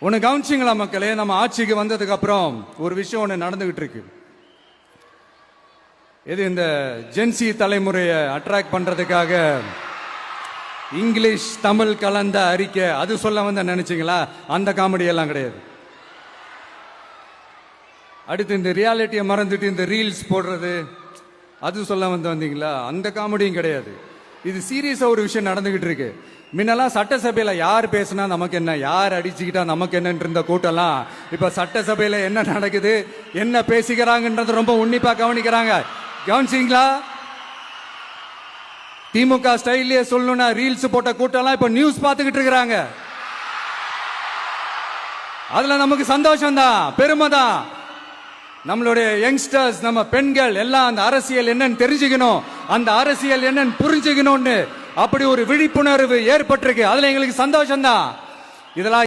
ஒன்னு கவனிச்சிங்களா மக்களே? நம்ம ஆட்சிக்கு வந்ததுக்கு அப்புறம் ஒரு விஷயம் ஒன்று நடந்துகிட்டு இருக்கு. இது இந்த ஜென்சி தலைமுறையை அட்ராக்ட் பண்றதுக்காக இங்கிலீஷ் தமிழ் கலந்த அறிக்கை அது சொல்ல வந்த நினைச்சீங்களா? அந்த காமெடி எல்லாம் கிடையாது. அடுத்து இந்த ரியாலிட்டியை மறந்துட்டு இந்த ரீல்ஸ் போடுறது அது சொல்ல வந்தீங்களா? அந்த காமெடியும் கிடையாது. இது சீரியஸா ஒரு விஷயம் நடந்துகிட்டு இருக்கு. முன்னெல்லாம் சட்டசபையில யார் பேசினா நமக்கு என்ன, யார் அடிச்சுக்கிட்டா நமக்கு என்னன்னு இருந்த கூட்டம்லாம் இப்ப சட்டசபையில என்ன நடக்குது, என்ன பேசிக்கிறாங்கன்றது ரொம்ப உன்னிப்பா கவனிக்கிறாங்க. கவனிச்சிங்களா? திமுக ஸ்டைல்லயே சொல்லணும்னா ரீல்ஸ் போட்ட கூட்டம்லாம் இப்ப நியூஸ் பார்த்துக்கிட்டு இருக்கிறாங்க. அதுல நமக்கு சந்தோஷம் தான், பெருமை தான். நம்மளுடைய யங்ஸ்டர்ஸ், நம்ம பெண்கள் எல்லாம் அந்த அரசியல் என்னன்னு தெரிஞ்சுக்கணும், அந்த அரசியல் என்னன்னு புரிஞ்சுக்கணும்னு அப்படி ஒரு விழிப்புணர்வு ஏற்பட்டிருக்கு. அதுல எங்களுக்கு சந்தோஷம் தான். இதெல்லாம்